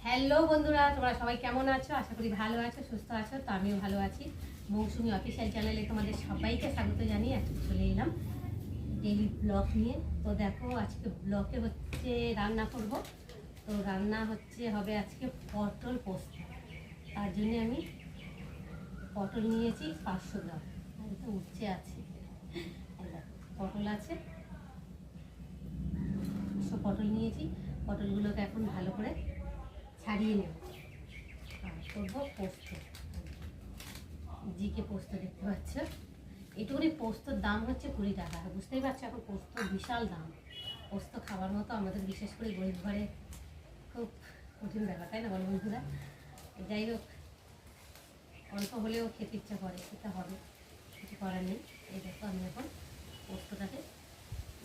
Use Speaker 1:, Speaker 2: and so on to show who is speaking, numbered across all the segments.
Speaker 1: Hello বন্ধুরা, তোমরা সবাই কেমন আছো? আশা করি ভালো আছো, সুস্থ আছো। তো আমিও ভালো আছি। মৌসুমি অফিসিয়াল চ্যানেলে তোমাদের সবাইকে স্বাগত জানিয়ে আজকে চলে এলাম ডেইলি ব্লগ নিয়ে। তো দেখো, আজকে ব্লগে হচ্ছে রান্না করব। তো রান্না হবে আজকে পটল পোস্ত। তার জন্য আমি পটল নিয়েছি 500 গ্রাম। তো উচ্ছে আছে, পটল আছে, পটল নিয়েছি। পটলগুলোকে এখন ভালো করে ছাড়িয়ে নেব আর করবো পোস্ত। জিকে পোস্ত দেখতে পাচ্ছ, এটুকুনি পোস্তর দাম হচ্ছে 20 টাকা। বুঝতেই পারছো এখন পোস্ত বিশাল দাম। পোস্ত খাবার মতো আমাদের বিশেষ করে গরিব ঘরে খুব কঠিন ব্যাপার, তাই না বলো বন্ধুরা? যাই হোক, অল্প হলেও খেতে ইচ্ছা করে, খেতে হবে, কিছু করার নেই। এই দেখো, আমি এখন পোস্তটাকে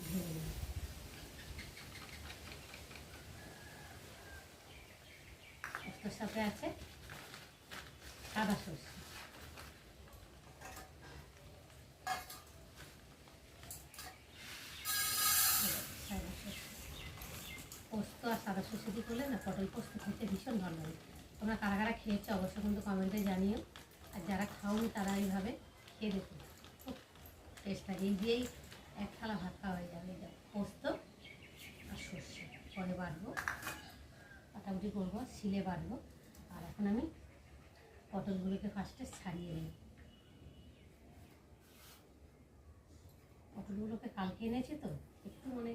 Speaker 1: ভেঙে নেব। পোস্তর সাথে আছে সাদা সরষে। পোস্ত আর সাদা সরষে দিয়ে করলে না পটল পোস্ত খেতে ভীষণ ভালো লাগে। তোমরা কারা কারা খেয়েছো অবশ্যই কিন্তু কমেন্টে জানিও। আর যারা খাওনি তারা এইভাবে খেয়ে দেখো, খুব টেস্ট লাগে। এই দিয়েই এক থালা ভাত খাওয়া হয়ে যাবে। এটা পোস্ত আর সর্ষে পরে বাটবো, কাটাকুটি করবো, শিলে বাটবো। আর এখন আমি পটলগুলোকে ফার্স্টে ছাড়িয়ে নিই। পটলগুলোকে কালকে এনেছি, তো একটু মানে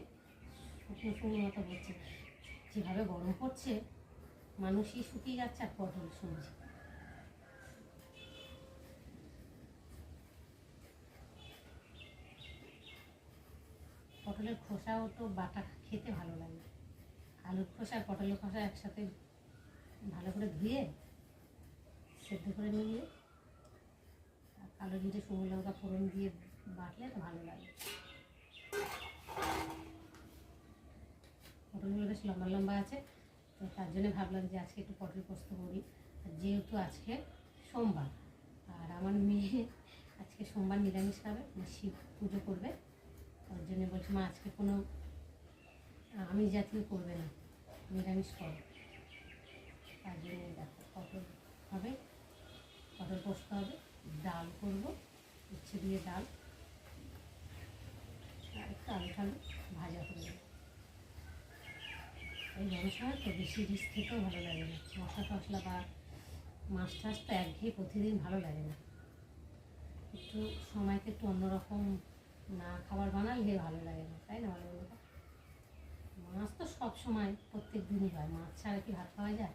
Speaker 1: শুকনো শুকনো মতো হচ্ছে। যেভাবে গরম পড়ছে, মানুষই শুকিয়ে যাচ্ছে আর পটল শুনছে। পটলের খোসাও তো বাটা খেতে ভালো লাগে। আলুর খোসা আর পটলের খোসা একসাথে ভালো করে ধুয়ে সেদ্ধ করে নিয়ে আর কালো জিরে শুকনো লঙ্কা ফোড়ন দিয়ে বাটলে তো ভালো লাগে। পটলগুলো বেশ লম্বা লম্বা আছে, তো তার জন্য ভাবলাম যে আজকে একটু পটল পোস্ত করি। যেহেতু আজকে সোমবার, আর আমার মেয়ে আজকে সোমবার নিরামিষ খাবে, শিব পুজো করবে। তার জন্য বলছি, মা আজকে কোনো আমিষ জাতীয় করবে না, নিরামিষ করো। তার জন্য দেখো, পটল হবে, পটল পোস্ত হবে, ডাল করবো, উচ্ছে দিয়ে ডাল, আর একটু আলু ঠালু ভাজা করবো। এই গরমের সময় তো বেশি রিচ খেতেও ভালো লাগে না। মশলা টশলা বা মাছ টাছ তো একঘেয়ে প্রতিদিন ভালো লাগে না। একটু সময়কে একটু অন্যরকম না খাবার বানালে ভালো লাগে না, তাই না ভালো বন্ধুরা? মাছ তো সব সময় প্রত্যেক দিনই হয়, মাছ ছাড়া কি ভাত খাওয়া যায়?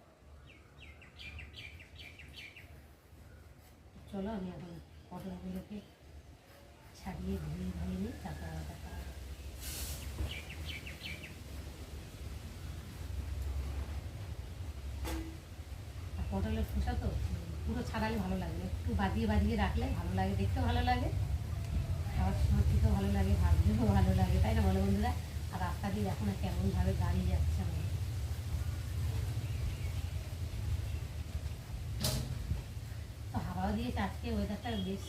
Speaker 1: চলো, আমি এখন পটলগুলোকে ছাড়িয়ে ধুয়ে নিই, তারপর দেখা হবে। আর পটলের খোসা তো পুরো ছাড়ালে ভালো লাগে, একটু বাদিয়ে বাদিয়ে রাখলে ভালো লাগে, দেখতেও ভালো লাগে, খাওয়ার সময় খেতেও ভালো লাগে, ভাজতেও ভালো লাগে, তাই না বলো বন্ধুরা? আর রাস্তা দিয়ে দেখো না কেমনভাবে গাড়ি যাচ্ছে আমাদের। তো হাওয়াও দিয়েছে, আজকে ওয়েদারটা বেশ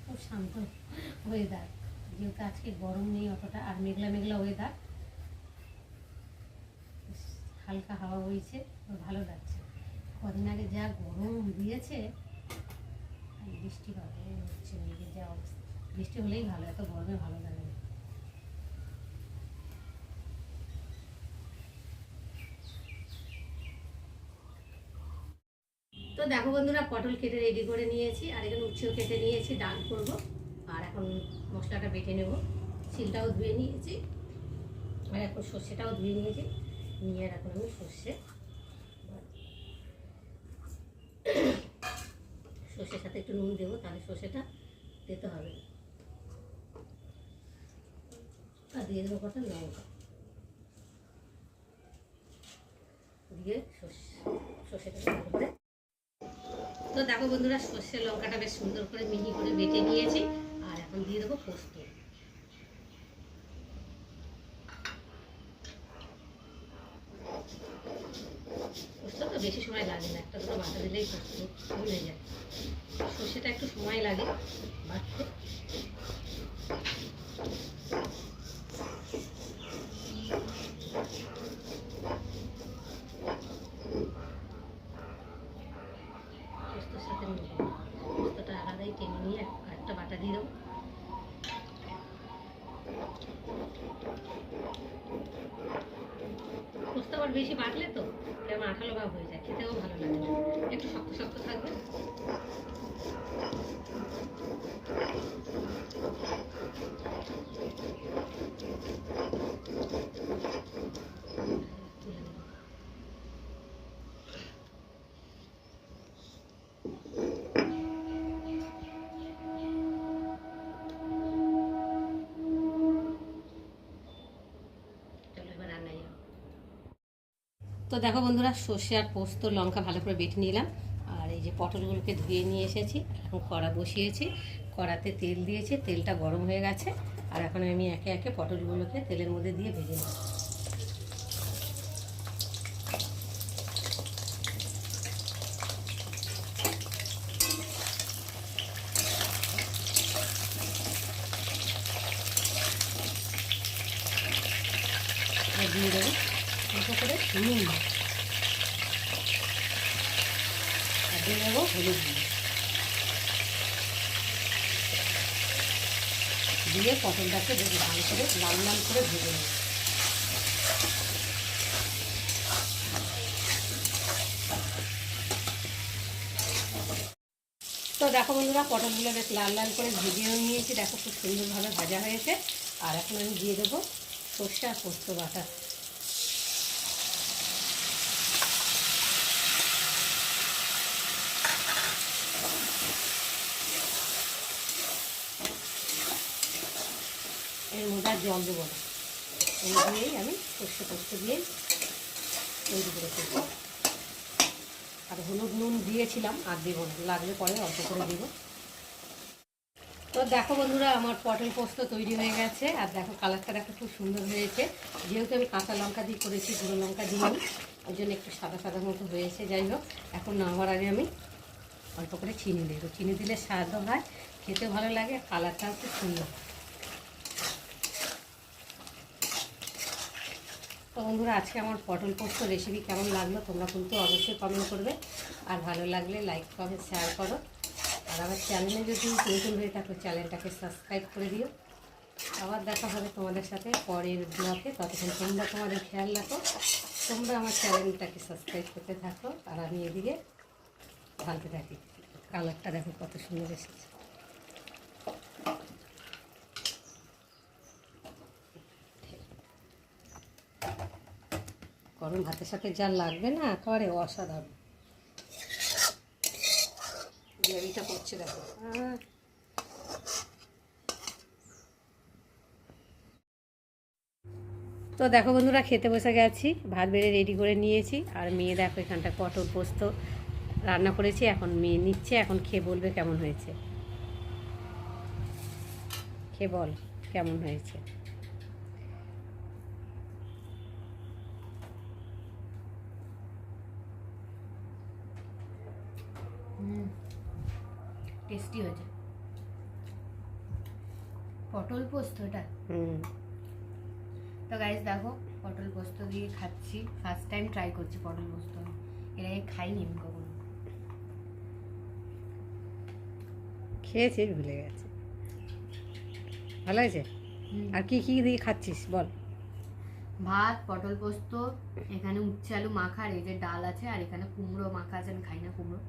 Speaker 1: খুব শান্ত ওয়েদার। যেহেতু আজকে গরম নেই অতটা, আর মেঘলা মেঘলা ওয়েদার, হালকা হাওয়া বইছে, ভালো লাগছে। কদিন আগে যা গরম দিয়েছে, বৃষ্টি হবে হচ্ছে, মেঘের যা অবস্থা। বৃষ্টি হলেই ভালো, এত গরমে ভালো লাগে না। তো দেখো বন্ধুরা, পটল কেটে রেডি করে নিয়েছি, আর এখানে উচ্ছেও কেটে নিয়েছি, ডাল করব। আর এখন মশলাটা বেটে নেব। শিলটাও ধুয়ে নিয়েছি, আর এখন সর্ষেটাও ধুয়ে নিয়েছি, নিয়ে আর এখন আমি সর্ষের সাথে একটু নুন দেবো, তাহলে সর্ষেটা দিতে হবে। আর দিয়ে দেবো কটা লঙ্কা, দিয়ে সর্ষেটা ভালো করে। তো দেখো বন্ধুরা, সর্ষের লঙ্কাটা বেশ সুন্দর করে মিহি করে বেটে নিয়েছি, আর এখন দিয়ে দেবো পোস্ত। পোস্ত তো বেশি সময় লাগে না, একটা দুটো বাটা দিলেই পোস্ত হয়ে যায়। সর্ষেটা একটু সময় লাগে বাটতে। পোস্ত আবার বেশি বাটলে তো কেমন আঠালো ভাব হয়ে যায়, খেতেও ভালো লাগে না, একটু শক্ত শক্ত থাকবে। তো দেখো বন্ধুরা, সর্ষে আর পোস্ত লঙ্কা ভালো করে বেটে নিলাম। আর এই যে পটলগুলোকে ধুয়ে নিয়ে এসেছি, এখন কড়া বসিয়েছি, কড়াতে তেল দিয়েছি, তেলটা গরম হয়ে গেছে। আর এখন আমি একে একে পটলগুলোকে তেলের মধ্যে দিয়ে ভেজে নেব। দিয়ে দেবো অল্প করে নুন, আর দিয়ে দেবো হলুদ দিয়ে পটলটাকে বেশি ভালো করে লাল লাল করে ভেজে নেব। তো দেখো বন্ধুরা, পটলগুলো বেশ লাল লাল করে ভেজেও নিয়েছি, দেখো খুব সুন্দরভাবে ভাজা হয়েছে। আর এখন আমি দিয়ে দেবো সর্ষে আর পোস্ত বাটা। এর মধ্যে আর জল দেবো না, এই দিয়েই আমি সর্ষে পোস্ত দিয়েই তৈরি করে ফেলবো। আর হলুদ নুন দিয়েছিলাম, আর দেবো না, লাগলে পরে অল্প করে দেবো। তো দেখো বন্ধুরা, আমার পটল পোস্ত তৈরি হয়ে গেছে। আর দেখো কালারটা দেখো খুব সুন্দর হয়েছে। যেহেতু আমি কাঁচা লঙ্কা দিয়ে করেছি, গুঁড়ো লঙ্কা দিইনি, ওই জন্য একটু সাদা সাদা মতো হয়েছে। যাই হোক, এখন নামার আগে আমি অল্প করে চিনি দেবো। চিনি দিলে স্বাদও হয়, খেতে ভালো লাগে, কালারটাও খুব সুন্দর। তো বন্ধুরা, আজকে আমার পটল পোস্ত রেসিপি কেমন লাগলো তোমরা কিন্তু অবশ্যই কমেন্ট করবে। আর ভালো লাগলে লাইক কমেন্ট শেয়ার করো। আর আমার চ্যানেলে যদি নতুন হয়ে থাকো, চ্যানেলটাকে সাবস্ক্রাইব করে দিও। আবার দেখা হবে তোমাদের সাথে পরের ব্লগে। ততক্ষণ তোমরা তোমাদের খেয়াল রাখো, তোমরা আমার চ্যানেলটাকে সাবস্ক্রাইব করতে থাকো, আর আমি এদিকে ঢালতে থাকি। কালারটা দেখো কত সুন্দর এসেছে। গরম ভাতের সাথে যা লাগবে না, একেবারে অসাধারণ। গ্রেভিটা করছে দেখো। তো দেখো বন্ধুরা, খেতে বসে গেছি, ভাত বেড়ে রেডি করে নিয়েছি। আর মেয়ে দেখো এখানটা পটল পোস্ত রান্না করেছি, এখন মেয়ে নিচ্ছে, এখন খেয়ে বলবে কেমন হয়েছে। খেয়ে বল কেমন হয়েছে। টেস্টি হয়েছে পটল পোস্তটা। তো গাইস দেখো, পটল পোস্ত দিয়ে খাচ্ছি, ফার্স্ট টাইম ট্রাই করছি পটল পোস্ত, এর আগে খাইনি আমি কখনো। খেয়েছি, ভুলে গেছে। ভালো হয়েছে। আর কি কি দিয়ে খাচ্ছিস বল। ভাত, পটল পোস্ত, এখানে উচ্ছে আলু মাখা, আর এই যে ডাল আছে, আর এখানে কুমড়ো মাখা আছে, আমি খাই না কুমড়ো,